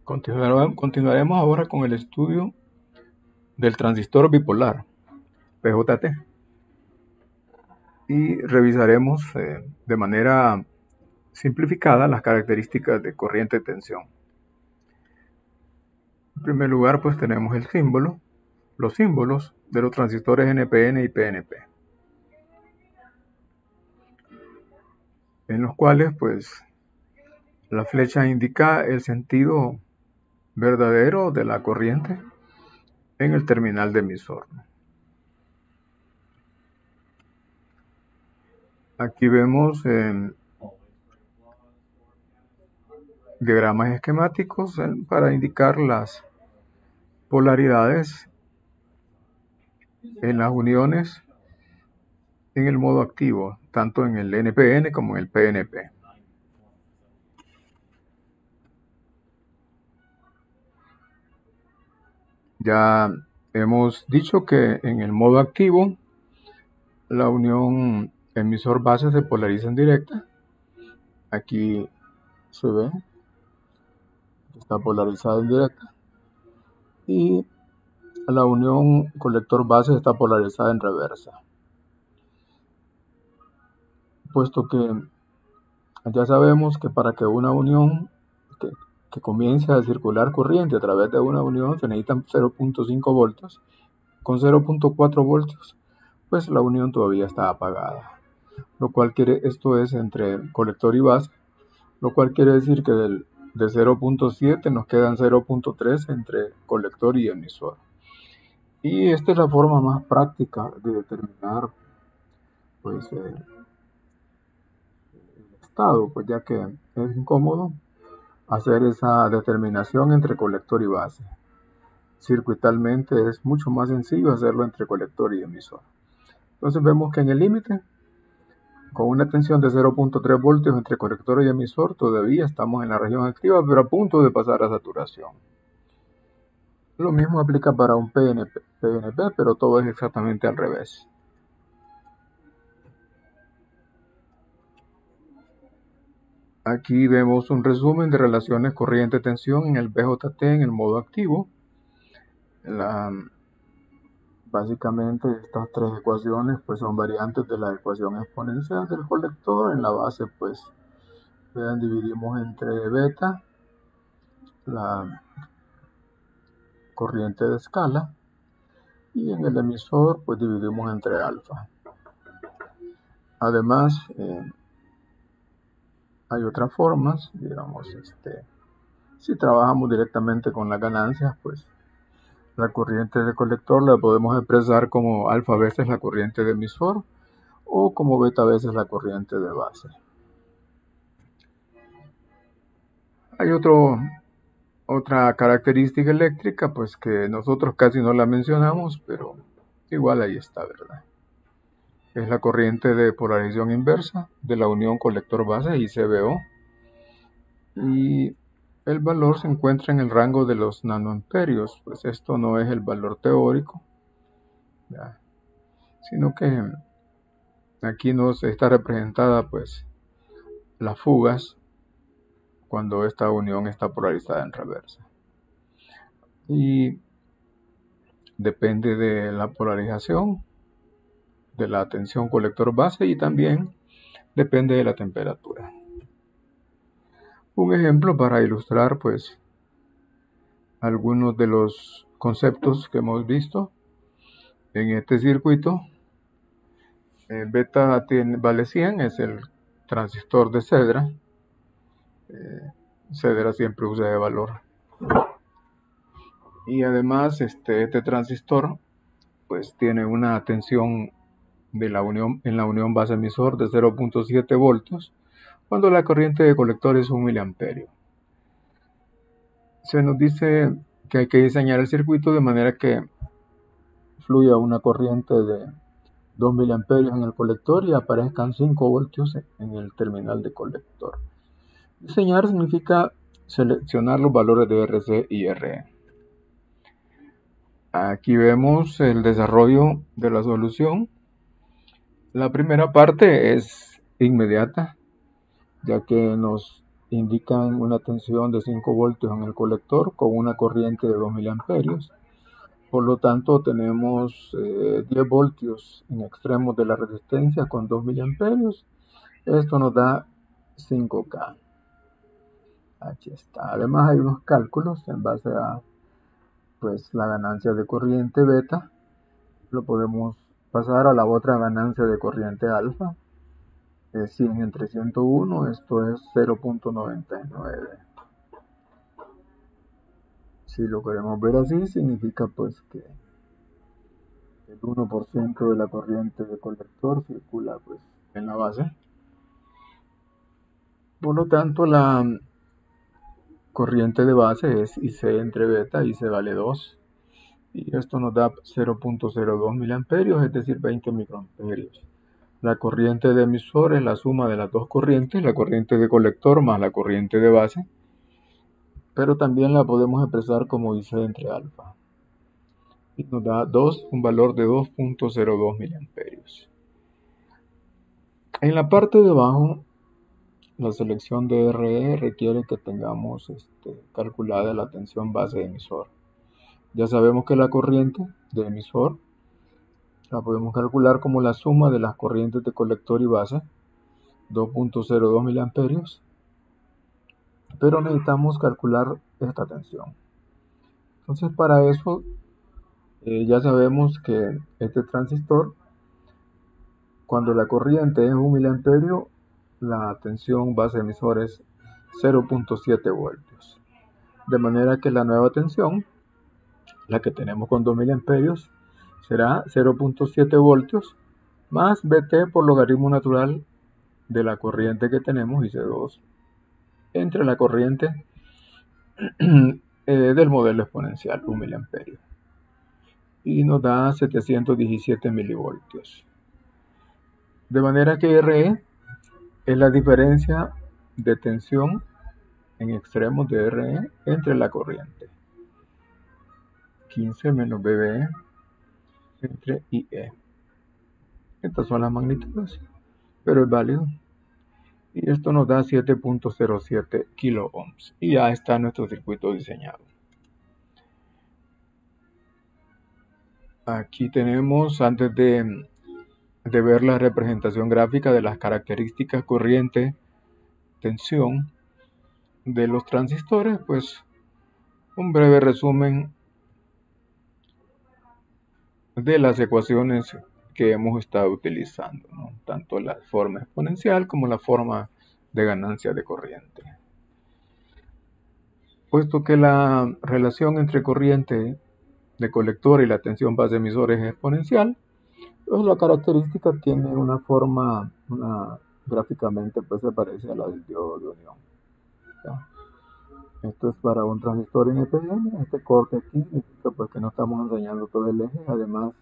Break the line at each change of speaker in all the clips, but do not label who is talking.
Continuaremos ahora con el estudio del transistor bipolar, PJT, y revisaremos de manera simplificada las características de corriente de tensión. En primer lugar, pues tenemos el símbolo, los símbolos de los transistores NPN y PNP, en los cuales pues la flecha indica el sentido verdadero de la corriente en el terminal de emisor. Aquí vemos diagramas esquemáticos para indicar las polaridades en las uniones en el modo activo, tanto en el NPN como en el PNP. Ya hemos dicho que en el modo activo la unión emisor-base se polariza en directa. Aquí se ve, está polarizada en directa. Y la unión colector-base está polarizada en reversa. Puesto que ya sabemos que para que una unión que comience a circular corriente a través de una unión se necesitan 0.5 voltios. Con 0.4 voltios, pues la unión todavía está apagada. Esto es entre colector y base, lo cual quiere decir que de 0.7 nos quedan 0.3 entre colector y emisor. Y esta es la forma más práctica de determinar pues, el estado, pues ya que es incómodo hacer esa determinación entre colector y base. Circuitalmente es mucho más sencillo hacerlo entre colector y emisor. Entonces vemos que en el límite, con una tensión de 0.3 voltios entre colector y emisor, todavía estamos en la región activa, pero a punto de pasar a saturación. Lo mismo aplica para un PNP, pero todo es exactamente al revés. Aquí vemos un resumen de relaciones corriente-tensión en el BJT en el modo activo. Básicamente estas tres ecuaciones pues son variantes de la ecuación exponencial del colector. En la base pues dividimos entre beta, la corriente de escala, y en el emisor pues dividimos entre alfa. Además hay otras formas, digamos, si trabajamos directamente con las ganancias, pues la corriente de colector la podemos expresar como alfa veces la corriente de emisor o como beta veces la corriente de base. Hay otra característica eléctrica, pues que nosotros casi no la mencionamos, pero igual ahí está, ¿verdad? Es la corriente de polarización inversa de la unión colector-base, ICBO, y el valor se encuentra en el rango de los nanoamperios. Pues esto no es el valor teórico, ¿ya? Sino que aquí nos está representada pues las fugas cuando esta unión está polarizada en reversa. Y depende de la polarización, de la tensión colector-base y también depende de la temperatura. Un ejemplo para ilustrar pues algunos de los conceptos que hemos visto en este circuito. Beta vale 100, es el transistor de Cedra. Cedra siempre usa de valor. Y además este transistor pues tiene una tensión en la unión base emisor de 0.7 voltios, cuando la corriente de colector es 1 miliamperio. Se nos dice que hay que diseñar el circuito de manera que fluya una corriente de 2 miliamperios en el colector y aparezcan 5 voltios en el terminal de colector. Diseñar significa seleccionar los valores de RC y RE. Aquí vemos el desarrollo de la solución. La primera parte es inmediata, ya que nos indican una tensión de 5 voltios en el colector con una corriente de 2 miliamperios. Por lo tanto, tenemos 10 voltios en extremos de la resistencia con 2 miliamperios. Esto nos da 5K. Aquí está. Además, hay unos cálculos en base a pues, la ganancia de corriente beta. Lo podemos pasar a la otra ganancia de corriente alfa. 100 entre 101, esto es 0.99. Si lo queremos ver así, significa pues que el 1% de la corriente de colector circula pues en la base. Por lo tanto, la corriente de base es IC entre beta, IC vale 2. Y esto nos da 0.02 miliamperios, es decir, 20 microamperios. La corriente de emisor es la suma de las dos corrientes, la corriente de colector más la corriente de base, pero también la podemos expresar como IC entre alfa. Y nos da un valor de 2.02 miliamperios. En la parte de abajo, la selección de RE requiere que tengamos calculada la tensión base de emisor. Ya sabemos que la corriente de emisor la podemos calcular como la suma de las corrientes de colector y base, 2.02 miliamperios, pero necesitamos calcular esta tensión. Entonces, para eso ya sabemos que este transistor, cuando la corriente es 1 miliamperio, la tensión base emisor es 0.7 voltios. De manera que la nueva tensión, la que tenemos con 2 miliamperios, será 0.7 voltios más Vt por logaritmo natural de la corriente que tenemos, IC2, entre la corriente del modelo exponencial, 1 miliamperio. Y nos da 717 milivoltios. De manera que RE es la diferencia de tensión en extremos de RE entre la corriente. 15 menos BBE entre IE. Estas son las magnitudes, pero es válido. Y esto nos da 7.07 kilo ohms. Y ya está nuestro circuito diseñado. Aquí tenemos, antes de ver la representación gráfica de las características corriente, tensión de los transistores, pues un breve resumen de las ecuaciones que hemos estado utilizando, ¿no? Tanto la forma exponencial como la forma de ganancia de corriente. Puesto que la relación entre corriente de colector y la tensión base emisor es exponencial, pues la característica tiene una forma, gráficamente pues se parece a la del diodo de unión. ¿Ya? Esto es para un transistor NPN. Este corte aquí significa pues que no estamos enseñando todo el eje. Además,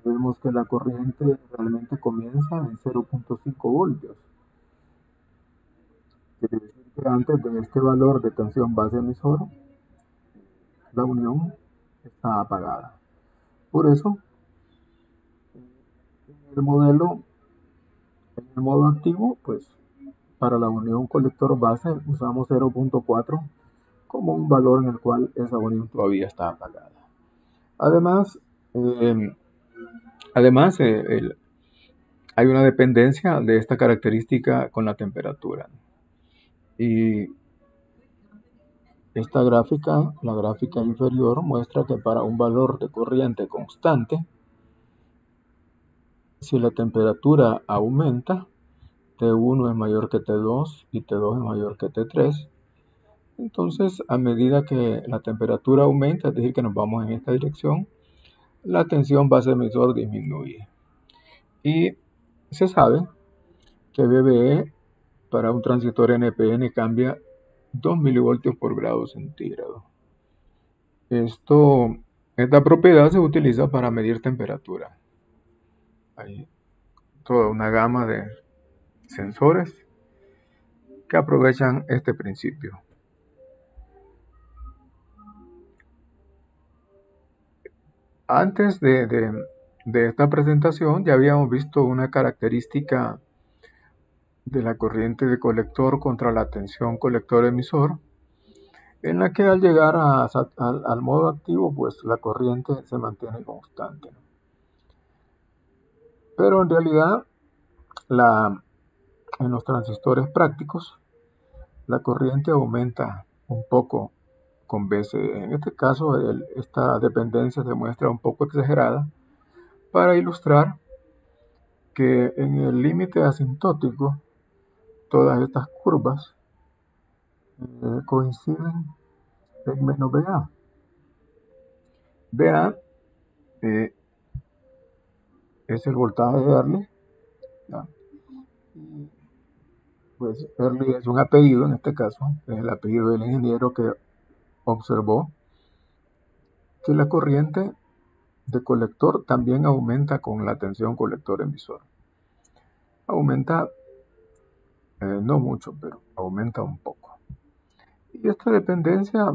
vemos que la corriente realmente comienza en 0.5 voltios. Quiere decir que antes de este valor de tensión base emisor, la unión está apagada. Por eso, en el modelo, en el modo activo, pues para la unión colector base usamos 0.4 como un valor en el cual esa unión todavía está apagada. Además, eh, hay una dependencia de esta característica con la temperatura. Y esta gráfica, la gráfica inferior, muestra que para un valor de corriente constante, si la temperatura aumenta, T1 es mayor que T2 y T2 es mayor que T3, entonces a medida que la temperatura aumenta, es decir, que nos vamos en esta dirección, la tensión base emisor disminuye. Y se sabe que BBE para un transistor NPN cambia 2 milivoltios por grado centígrado. Esta propiedad se utiliza para medir temperatura. Hay toda una gama de sensores que aprovechan este principio. Antes de esta presentación ya habíamos visto una característica de la corriente de colector contra la tensión colector-emisor, en la que al llegar al modo activo, pues la corriente se mantiene constante. Pero en realidad, en los transistores prácticos, la corriente aumenta un poco con BCE. En este caso, esta dependencia se muestra un poco exagerada para ilustrar que en el límite asintótico todas estas curvas coinciden en menos BA. BA es el voltaje de Early. ¿Ya? Pues Early es un apellido, en este caso, es el apellido del ingeniero que observó que la corriente de colector también aumenta con la tensión colector-emisor. Aumenta, no mucho, pero aumenta un poco. Y esta dependencia,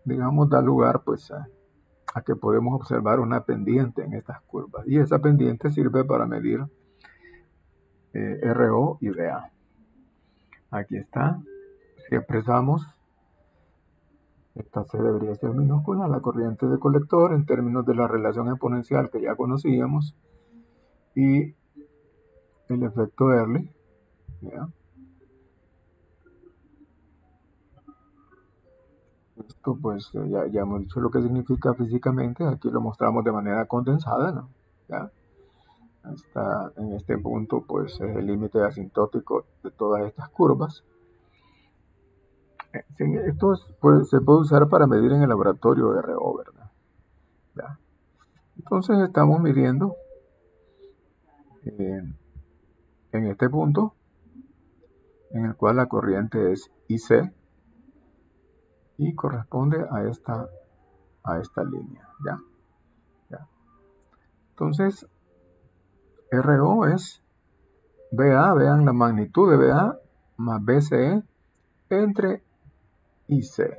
digamos, da lugar pues a que podemos observar una pendiente en estas curvas. Y esa pendiente sirve para medir RO y BA. Aquí está. Si expresamos, esta C debería ser minúscula, la corriente de colector en términos de la relación exponencial que ya conocíamos y el efecto Early. ¿Ya? Esto pues ya hemos dicho lo que significa físicamente, aquí lo mostramos de manera condensada, ¿no? ¿Ya? Hasta en este punto pues es el límite asintótico de todas estas curvas. Esto se puede usar para medir en el laboratorio RO, ¿verdad? ¿Ya? Entonces estamos midiendo en este punto en el cual la corriente es IC y corresponde a esta línea. ¿Ya? ¿Ya? Entonces RO es BA, vean la magnitud de BA más BCE entre IC.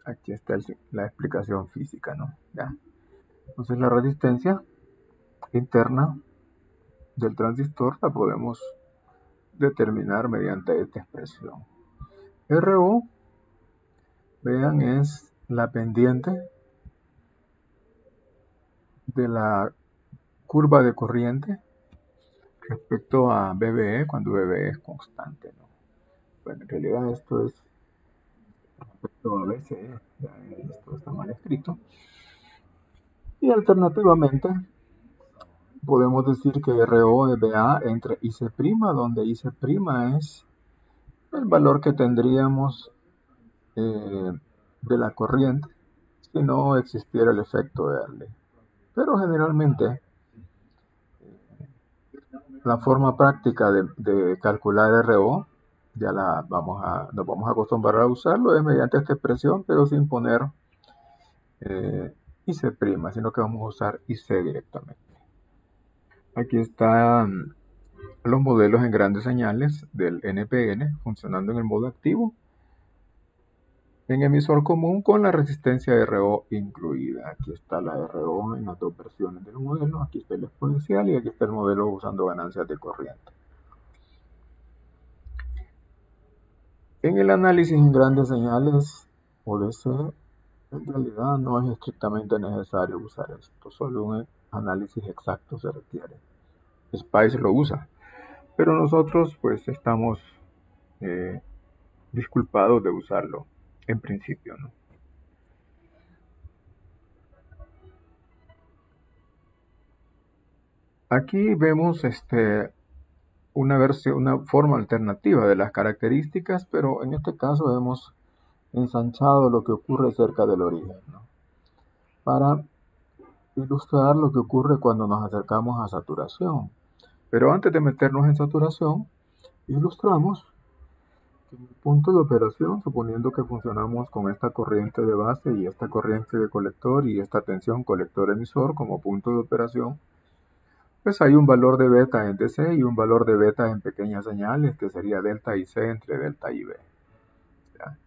Aquí está la explicación física, ¿no? ¿Ya? Entonces la resistencia interna del transistor la podemos determinar mediante esta expresión. RO, vean, es la pendiente de la curva de corriente respecto a BBE cuando BBE es constante, ¿no? Bueno, en realidad esto es respecto a BCE, esto está mal escrito. Y alternativamente podemos decir que RO es BA entre IC', donde IC' es el valor que tendríamos de la corriente si no existiera el efecto de Early. Pero generalmente la forma práctica de calcular RO, ya nos vamos a acostumbrar a usarlo, es mediante esta expresión, pero sin poner IC', sino que vamos a usar IC directamente. Aquí están los modelos en grandes señales del NPN funcionando en el modo activo en emisor común con la resistencia RO incluida. Aquí está la RO en las dos versiones del modelo, aquí está el exponencial y aquí está el modelo usando ganancias de corriente. En el análisis en grandes señales ODC, en realidad no es estrictamente necesario usar esto, solo un análisis exacto se requiere. SPICE lo usa, pero nosotros pues estamos disculpados de usarlo en principio, ¿no? Aquí vemos una forma alternativa de las características, pero en este caso hemos ensanchado lo que ocurre cerca del origen, ¿no? Para ilustrar lo que ocurre cuando nos acercamos a saturación. Pero antes de meternos en saturación, ilustramos que en el punto de operación, suponiendo que funcionamos con esta corriente de base y esta corriente de colector y esta tensión colector-emisor como punto de operación, pues hay un valor de beta en DC y un valor de beta en pequeñas señales, que sería delta y C entre delta y B. ¿Ya?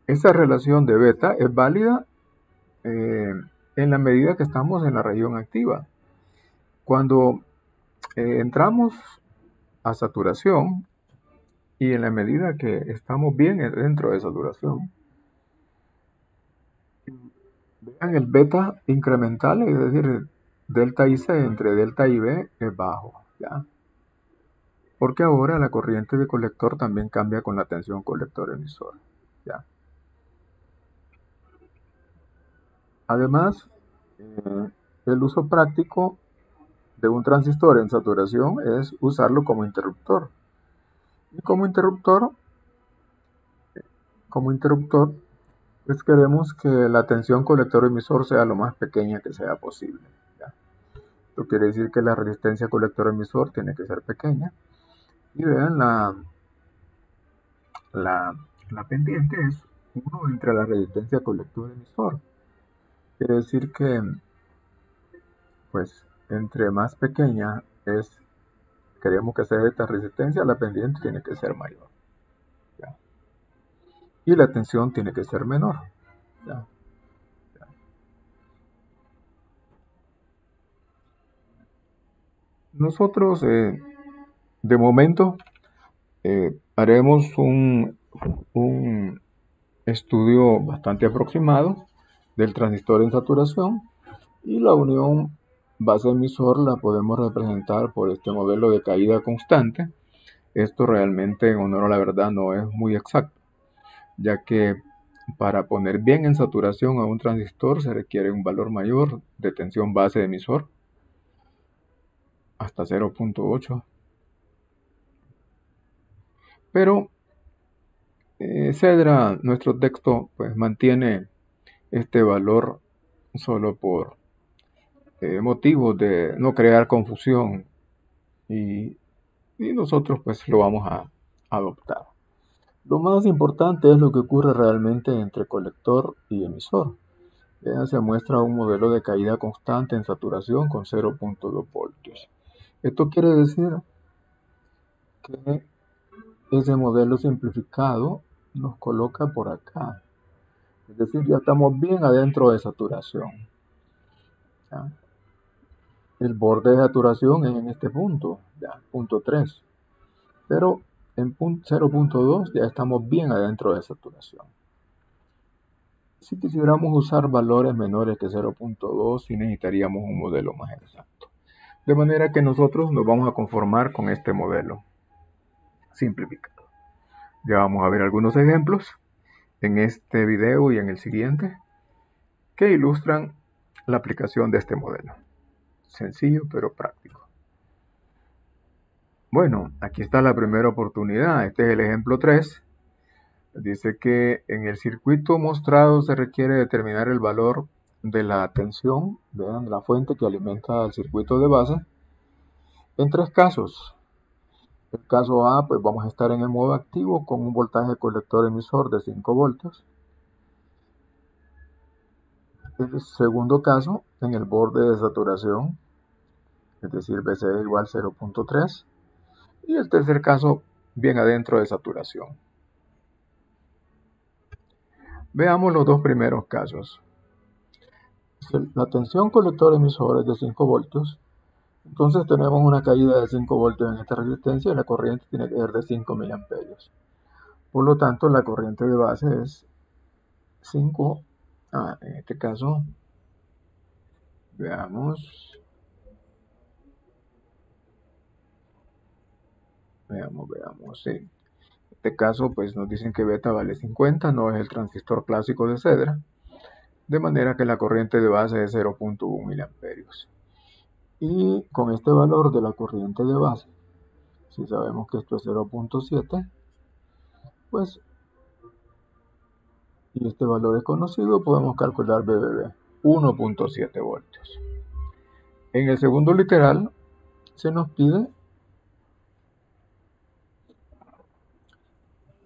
Esa relación de beta es válida en la medida que estamos en la región activa. Cuando entramos a saturación y en la medida que estamos bien dentro de saturación, vean el beta incremental, es decir, delta IC entre delta IB es bajo, ¿ya? Porque ahora la corriente de colector también cambia con la tensión colector-emisor, ¿ya? Además, el uso práctico de un transistor en saturación es usarlo como interruptor. Y como interruptor, pues queremos que la tensión colector-emisor sea lo más pequeña que sea posible, ¿ya? Esto quiere decir que la resistencia colector-emisor tiene que ser pequeña. Y vean, la, la pendiente es 1 entre la resistencia colector-emisor. Quiere decir que, pues, entre más pequeña queremos que sea esta resistencia, la pendiente tiene que ser mayor, ¿ya? Y la tensión tiene que ser menor, ¿ya? Nosotros, de momento, haremos un estudio bastante aproximado del transistor en saturación, y la unión base-emisor la podemos representar por este modelo de caída constante. Esto realmente, en honor a la verdad, no es muy exacto, ya que para poner bien en saturación a un transistor se requiere un valor mayor de tensión base-emisor, hasta 0.8. Pero Cedra, nuestro texto, pues mantiene este valor solo por motivos de no crear confusión, y, y nosotros pues lo vamos a adoptar. Lo más importante es lo que ocurre realmente entre colector y emisor. Vean, se muestra un modelo de caída constante en saturación con 0.2 voltios. Esto quiere decir que ese modelo simplificado nos coloca por acá. Es decir, ya estamos bien adentro de saturación, ¿ya? El borde de saturación es en este punto, ya, punto 3. Pero en 0.2 ya estamos bien adentro de saturación. Si quisiéramos usar valores menores que 0.2, sí necesitaríamos un modelo más exacto. De manera que nosotros nos vamos a conformar con este modelo simplificado. Ya vamos a ver algunos ejemplos en este video y en el siguiente que ilustran la aplicación de este modelo. Sencillo pero práctico. Bueno, aquí está la primera oportunidad. Este es el ejemplo 3. Dice que en el circuito mostrado se requiere determinar el valor de la tensión, vean, la fuente que alimenta al circuito de base, en 3 casos. El caso A, pues vamos a estar en el modo activo con un voltaje colector emisor de 5 voltios. El segundo caso, en el borde de saturación, es decir, BC igual 0.3. Y el tercer caso, bien adentro de saturación. Veamos los dos primeros casos. Si la tensión colector emisor es de 5 voltios, entonces tenemos una caída de 5 voltios en esta resistencia y la corriente tiene que ser de 5 miliamperios. Por lo tanto, la corriente de base es 5. En este caso, veamos, sí. En este caso, pues nos dicen que beta vale 50, no es el transistor clásico de Cedra, de manera que la corriente de base es 0.1 miliamperios. Y con este valor de la corriente de base, si sabemos que esto es 0.7, pues, y este valor es conocido, podemos calcular BBB, 1.7 voltios. En el segundo literal, se nos pide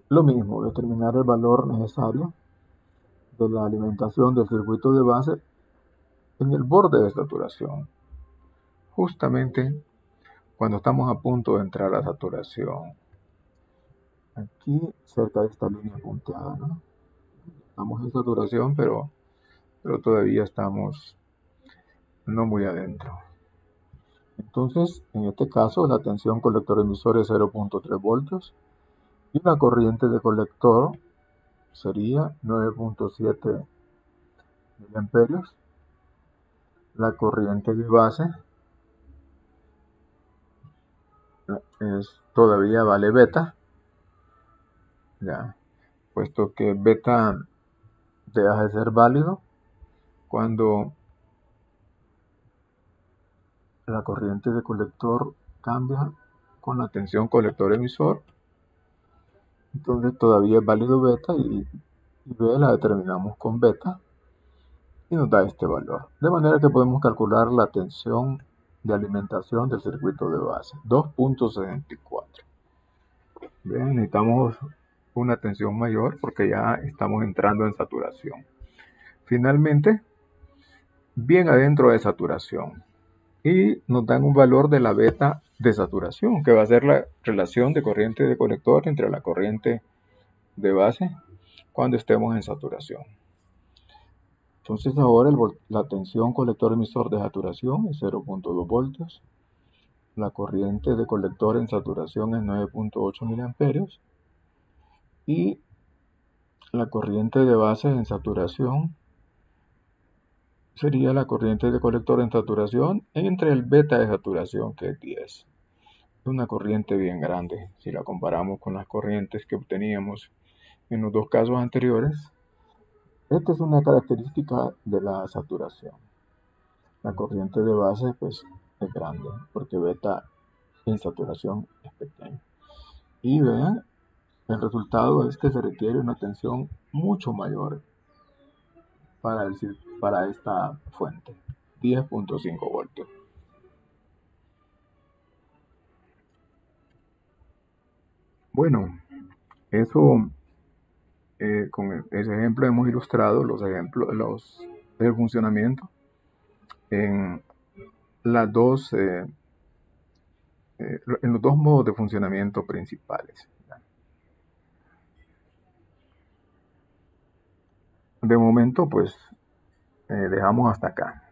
lo mismo, determinar el valor necesario de la alimentación del circuito de base en el borde de saturación, justamente cuando estamos a punto de entrar a saturación. Aquí, cerca de esta línea punteada, ¿no? Estamos en saturación, pero todavía estamos no muy adentro. Entonces, en este caso, la tensión colector-emisor es 0.3 voltios y la corriente de colector sería 9.7 miliamperios. La corriente de base todavía vale beta, ya, puesto que beta deja de ser válido cuando la corriente de colector cambia con la tensión colector-emisor. Entonces todavía es válido beta y B la determinamos con beta y nos da este valor. De manera que podemos calcular la tensión de alimentación del circuito de base, 2.64. Bien, necesitamos una tensión mayor porque ya estamos entrando en saturación. Finalmente, bien adentro de saturación. Y nos dan un valor de la beta de saturación, que va a ser la relación de corriente de colector entre la corriente de base cuando estemos en saturación. Entonces ahora la tensión colector-emisor de saturación es 0.2 voltios. La corriente de colector en saturación es 9.8 miliamperios. Y la corriente de base en saturación sería la corriente de colector en saturación entre el beta de saturación, que es 10. Es una corriente bien grande si la comparamos con las corrientes que obteníamos en los dos casos anteriores. Esta es una característica de la saturación. La corriente de base pues es grande porque beta en saturación es pequeño. Y vean, el resultado es que se requiere una tensión mucho mayor para esta fuente, 10.5 voltios. Bueno, eso con ese ejemplo hemos ilustrado los ejemplos del funcionamiento en las dos en los dos modos de funcionamiento principales. De momento, pues dejamos hasta acá.